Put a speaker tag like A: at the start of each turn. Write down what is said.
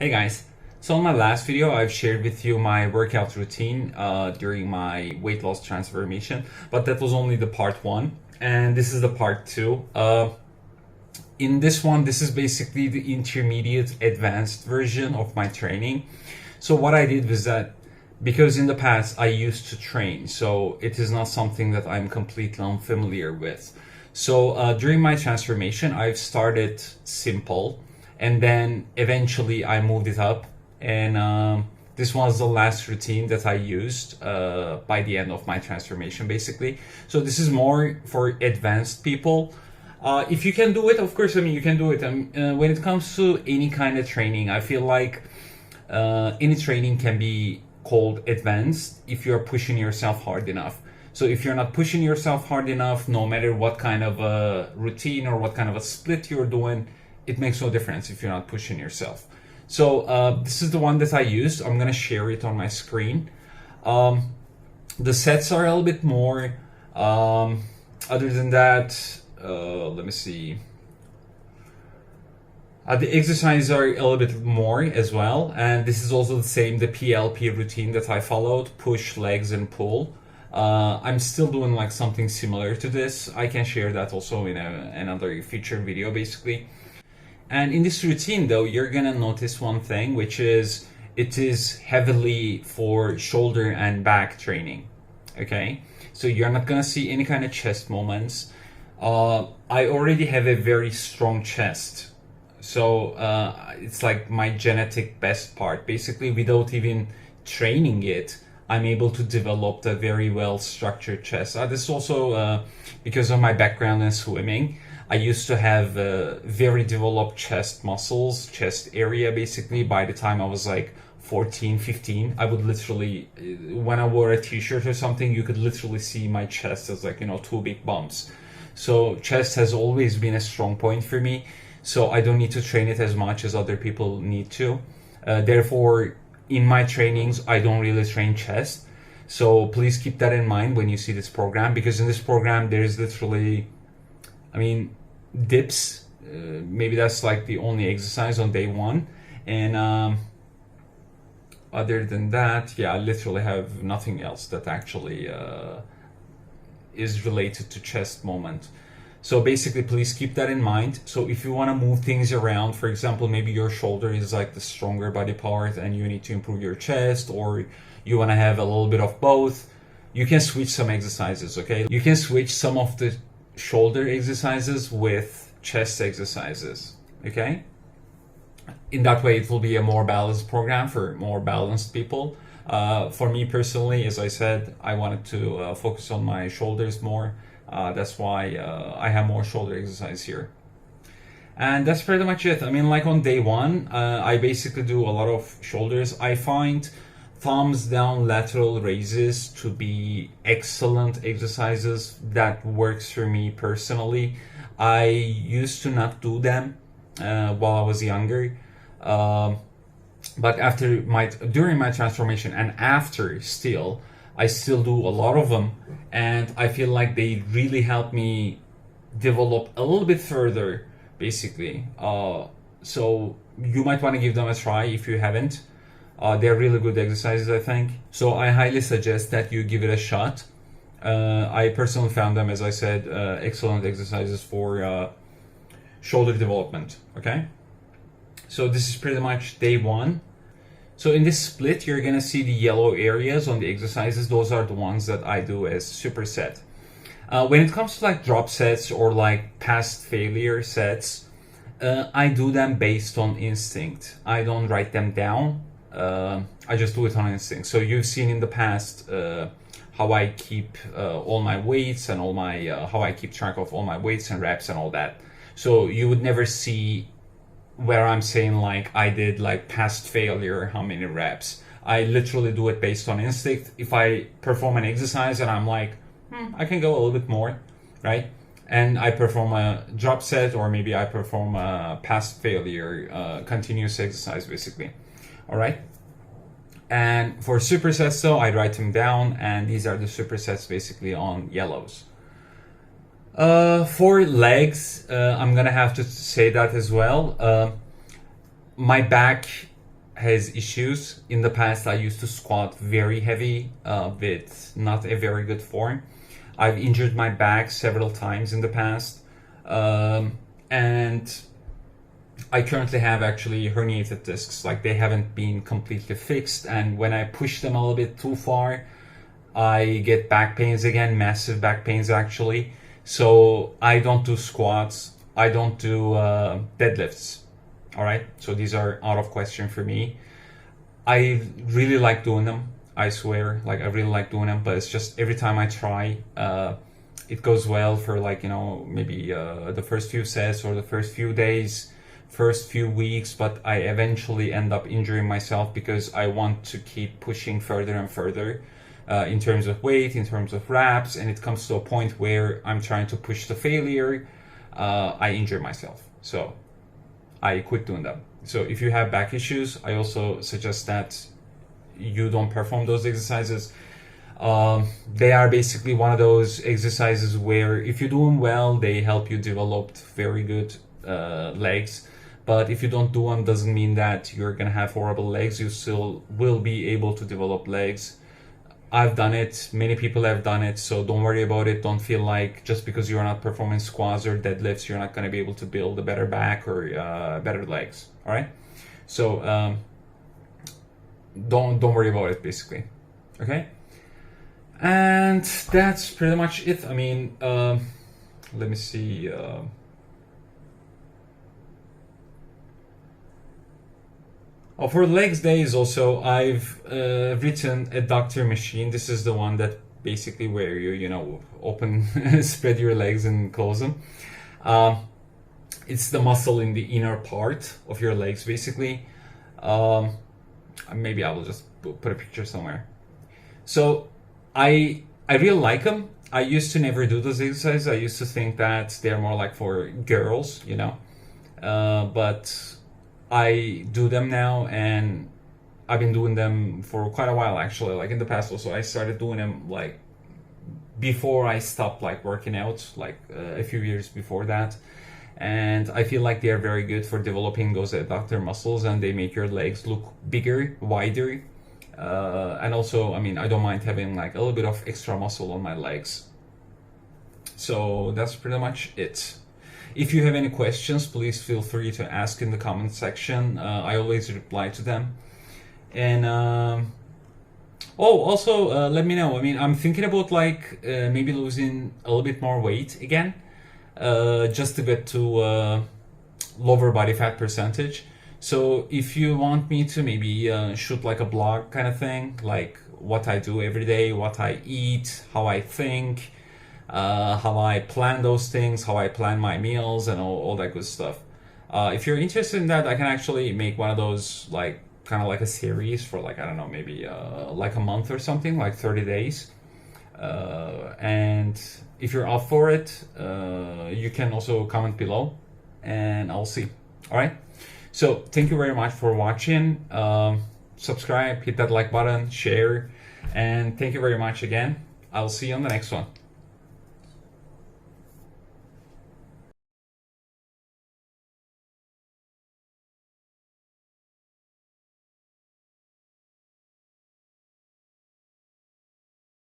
A: Hey guys, so in my last video I've shared with you my workout routine during my weight loss transformation, but that was only the part one, and this is the part two. In this one, this is basically the intermediate advanced version of my training. So what I did was that because in the past I used to train, so it is not something that I'm completely unfamiliar with. So during my transformation, I've started simple, and then eventually I moved it up, and this was the last routine that I used by the end of my transformation, basically. So this is more for advanced people. If you can do it, of course, I mean, you can do it. When it comes to any kind of training, I feel like any training can be called advanced if you're pushing yourself hard enough. So if you're not pushing yourself hard enough, no matter what kind of a routine or what kind of a split you're doing, it makes no difference if you're not pushing yourself. So this is the one that I used. I'm gonna share it on my screen. The sets are a little bit more. Other than that, let me see. The exercises are a little bit more as well, and this is also the same, the PLP routine that I followed, push, legs, and pull. I'm still doing like something similar to this. I can share that also in another future video, basically. And in this routine though, you're gonna notice one thing, which is it is heavily for shoulder and back training. Okay, so you're not gonna see any kind of chest movements. I already have a very strong chest, so it's like my genetic best part. Basically, without even training it, I'm able to develop a very well structured chest. This is also because of my background in swimming. I used to have very developed chest muscles, chest area, basically. By the time I was like 14, 15, I would literally, when I wore a t-shirt or something, you could literally see my chest as like, two big bumps. So chest has always been a strong point for me. So I don't need to train it as much as other people need to. Therefore, in my trainings, I don't really train chest. So please keep that in mind when you see this program, because in this program, there's literally, dips. Maybe that's like the only exercise on day one. And other than that, yeah, I literally have nothing else that actually is related to chest movement. So basically, please keep that in mind. So if you want to move things around, for example, maybe your shoulder is like the stronger body part and you need to improve your chest, or you want to have a little bit of both, you can switch some exercises, okay? You can switch some of the shoulder exercises with chest exercises, okay? In that way, it will be a more balanced program for more balanced people. For me personally, as I said, I wanted to focus on my shoulders more. That's why I have more shoulder exercise here. And that's pretty much it. Like on day one, I basically do a lot of shoulders. I find thumbs down lateral raises to be excellent exercises. That works for me personally. I used to not do them while I was younger. But during my transformation and after still, I still do a lot of them, and I feel like they really help me develop a little bit further, basically. So you might want to give them a try if you haven't. They're really good exercises, I think. So I highly suggest that you give it a shot. I personally found them, as I said, excellent exercises for shoulder development, okay? So this is pretty much day one. So in this split, you're gonna see the yellow areas on the exercises. Those are the ones that I do as superset. When it comes to like drop sets or like past failure sets, I do them based on instinct. I don't write them down. I just do it on instinct. So you've seen in the past how I keep all my weights and all my how I keep track of all my weights and reps and all that. So you would never see where I'm saying like I did like past failure, how many reps. I literally do it based on instinct. If I perform an exercise and I'm like, I can go a little bit more, right? And I perform a drop set, or maybe I perform a past failure continuous exercise, basically. All right. And for supersets though, I write them down, and these are the supersets basically on yellows. For legs, I'm gonna have to say that as well. My back has issues. In the past, I used to squat very heavy with not a very good form. I've injured my back several times in the past, and I currently have actually herniated discs. Like, they haven't been completely fixed, and when I push them a little bit too far, I get back pains again, massive back pains actually. So I don't do squats, I don't do deadlifts. All right, so these are out of question for me. I really like doing them, I swear. Like, I really like doing them, but it's just every time I try, it goes well for, like, you know, maybe the first few sets or the first few days, first few weeks, but I eventually end up injuring myself because I want to keep pushing further and further in terms of weight, in terms of reps, and it comes to a point where I'm trying to push to failure, I injure myself. So I quit doing them. So if you have back issues, I also suggest that you don't perform those exercises. They are basically one of those exercises where if you do them well, they help you develop very good legs. But if you don't do them, doesn't mean that you're gonna have horrible legs. You still will be able to develop legs. I've done it, many people have done it, so don't worry about it. Don't feel like just because you're not performing squats or deadlifts, you're not gonna be able to build a better back or better legs, all right? So don't worry about it, basically, okay? And that's pretty much it. I mean, let me see. Oh, for legs days also, I've written a doctor machine. This is the one that basically where you know, open, spread your legs and close them. It's the muscle in the inner part of your legs, basically. Maybe I will just put a picture somewhere. So I really like them. I used to never do those exercises. I used to think that they're more like for girls, you know, but I do them now, and I've been doing them for quite a while actually. Like in the past also, I started doing them like before I stopped like working out, like a few years before that. And I feel like they are very good for developing those adductor muscles, and they make your legs look bigger, wider. And also, I mean, I don't mind having like a little bit of extra muscle on my legs. So that's pretty much it. If you have any questions, please feel free to ask in the comment section. I always reply to them. And also let me know. I mean, I'm thinking about like maybe losing a little bit more weight again, just to get to lower body fat percentage. So if you want me to maybe shoot like a blog kind of thing, like what I do every day, what I eat, how I think, how I plan those things, how I plan my meals, and all that good stuff. If you're interested in that, I can actually make one of those, like kind of like a series for like, I don't know, maybe like a month or something, like 30 days. And if you're up for it, you can also comment below and I'll see. All right. So thank you very much for watching. Subscribe, hit that like button, share, and thank you very much again. I'll see you on the next one.